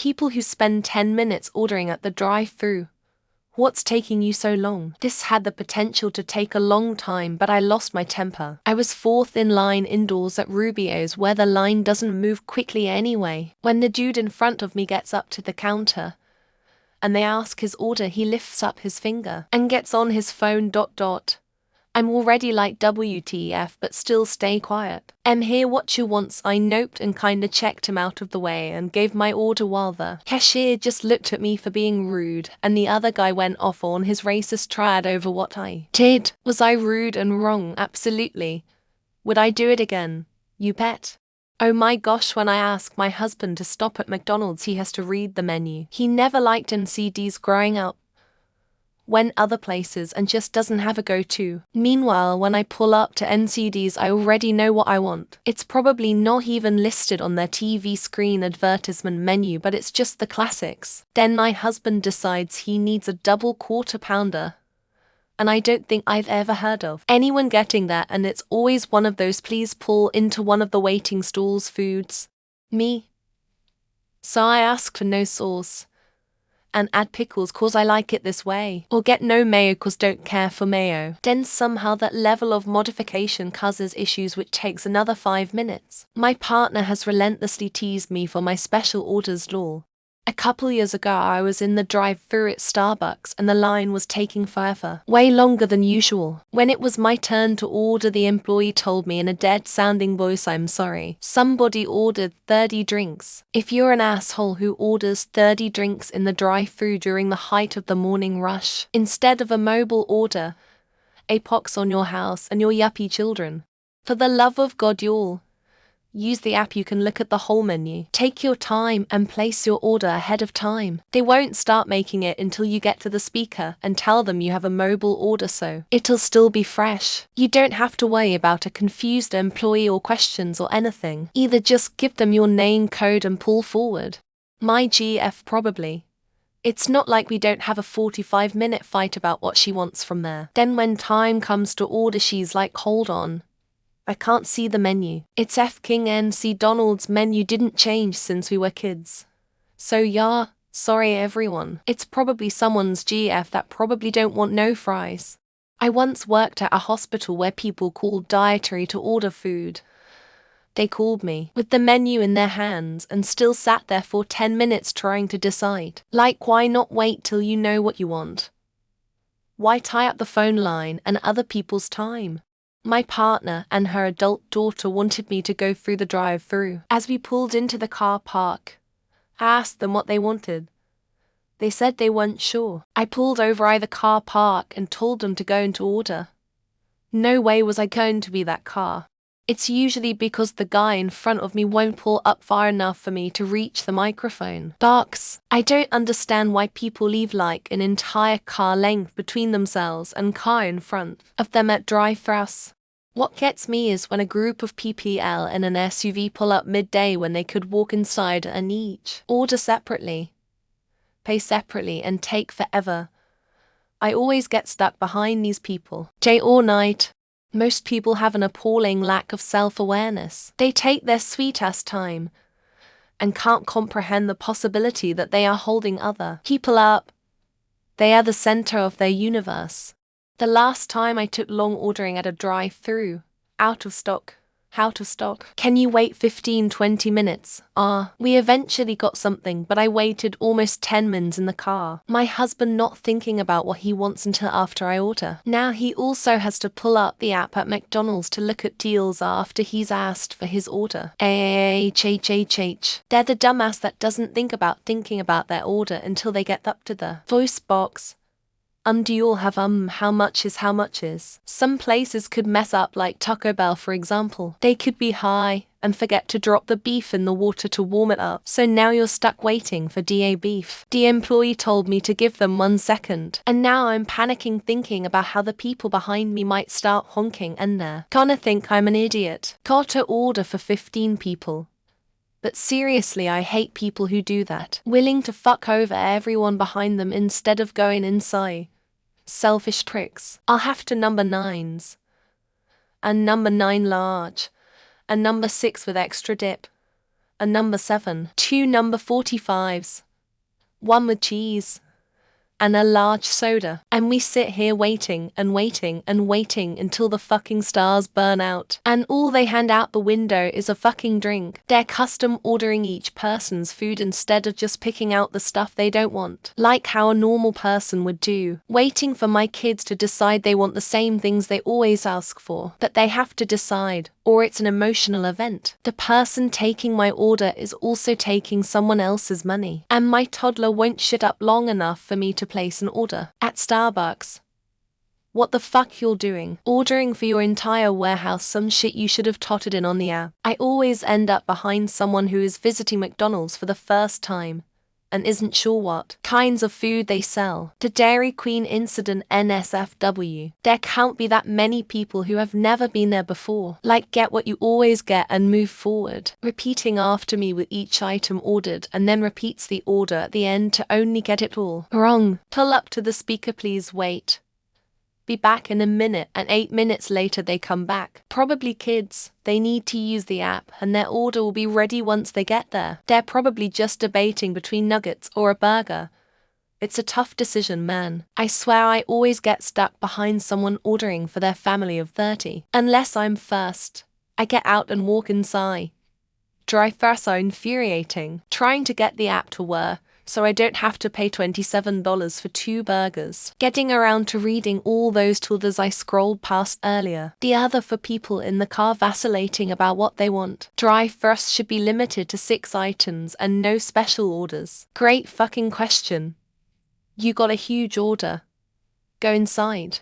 People who spend 10 minutes ordering at the drive-thru. What's taking you so long? This had the potential to take a long time, but I lost my temper. I was fourth in line indoors at Rubio's, where the line doesn't move quickly anyway. When the dude in front of me gets up to the counter and they ask his order, he lifts up his finger and gets on his phone. I'm already like WTF, but still stay quiet. Here what you wants? I noped and kinda checked him out of the way and gave my order while the cashier just looked at me for being rude, and the other guy went off on his racist tirade over what I did. Was I rude and wrong? Absolutely. Would I do it again? You bet. Oh my gosh, when I ask my husband to stop at McDonald's, he has to read the menu. He never liked NCDs growing up. Went other places and just doesn't have a go-to. Meanwhile, when I pull up to NCDs, I already know what I want. It's probably not even listed on their TV screen advertisement menu, but it's just the classics. Then my husband decides he needs a double quarter pounder, and I don't think I've ever heard of anyone getting that, and it's always one of those please pull into one of the waiting stalls foods. Me. So I ask for no sauce and add pickles cause I like it this way, or get no mayo cause don't care for mayo. Then somehow that level of modification causes issues, which takes another 5 minutes. My partner has relentlessly teased me for my special orders lore. A couple years ago I was in the drive-thru at Starbucks and the line was taking forever, way longer than usual. When it was my turn to order, the employee told me in a dead-sounding voice, "I'm sorry, somebody ordered 30 drinks." If you're an asshole who orders 30 drinks in the drive-thru during the height of the morning rush, instead of a mobile order, a pox on your house and your yuppie children. For the love of God, y'all. Use the app, you can look at the whole menu. Take your time and place your order ahead of time. They won't start making it until you get to the speaker and tell them you have a mobile order, so it'll still be fresh. You don't have to worry about a confused employee or questions or anything. Either just give them your name code and pull forward. My GF probably. It's not like we don't have a 45-minute fight about what she wants from there. Then when time comes to order, she's like, hold on, I can't see the menu. It's F-King NC Donald's menu didn't change since we were kids. So yeah, sorry everyone. It's probably someone's GF that probably don't want no fries. I once worked at a hospital where people called dietary to order food. They called me with the menu in their hands and still sat there for 10 minutes trying to decide. Like, why not wait till you know what you want? Why tie up the phone line and other people's time? My partner and her adult daughter wanted me to go through the drive-thru. As we pulled into the car park, I asked them what they wanted. They said they weren't sure. I pulled over the car park and told them to go into order. No way was I going to be that car. It's usually because the guy in front of me won't pull up far enough for me to reach the microphone. Barks. I don't understand why people leave like an entire car length between themselves and car in front of them at drive-thrus. What gets me is when a group of PPL in an SUV pull up midday when they could walk inside and each order separately, pay separately, and take forever. I always get stuck behind these people, day or night. Most people have an appalling lack of self-awareness. They take their sweet-ass time and can't comprehend the possibility that they are holding other people up. They are the center of their universe. The last time I took long ordering at a drive-thru, out of stock. Can you wait 15-20 minutes? We eventually got something, but I waited almost 10 minutes in the car. My husband not thinking about what he wants until after I order. Now he also has to pull up the app at McDonald's to look at deals after he's asked for his order. They're the dumbass that doesn't think about their order until they get up to the voice box. Do you all have how much is? Some places could mess up, like Taco Bell for example. They could be high and forget to drop the beef in the water to warm it up. So now you're stuck waiting for DA beef. The employee told me to give them 1 second. And now I'm panicking thinking about how the people behind me might start honking and they're gonna think I'm an idiot. Got to order for 15 people. But seriously, I hate people who do that. Willing to fuck over everyone behind them instead of going inside. Selfish pricks. I'll have to number 9s. And number 9 large. And number 6 with extra dip. a number 7, 2 number 45s, 1 with cheese, and a large soda. And we sit here waiting and waiting and waiting until the fucking stars burn out. And all they hand out the window is a fucking drink. They're custom ordering each person's food instead of just picking out the stuff they don't want, like how a normal person would do. Waiting for my kids to decide they want the same things they always ask for, but they have to decide, or it's an emotional event. The person taking my order is also taking someone else's money, and my toddler won't shut up long enough for me to place an order. At Starbucks, what the fuck you're doing? Ordering for your entire warehouse some shit you should have totted in on the app. I always end up behind someone who is visiting McDonald's for the first time and isn't sure what kinds of food they sell. The Dairy Queen incident NSFW. There can't be that many people who have never been there before. Like, get what you always get and move forward. Repeating after me with each item ordered and then repeats the order at the end to only get it all wrong. Pull up to the speaker, please wait. Be back in a minute, and 8 minutes later they come back. Probably kids. They need to use the app and their order will be ready once they get there. They're probably just debating between nuggets or a burger. It's a tough decision, man. I swear I always get stuck behind someone ordering for their family of 30. Unless I'm first. I get out and walk inside. Drive-thrus are infuriating. Trying to get the app to work so I don't have to pay $27 for 2 burgers. Getting around to reading all those tools I scrolled past earlier. The other for people in the car vacillating about what they want. Drive-thrus should be limited to 6 items and no special orders. Great fucking question. You got a huge order. Go inside.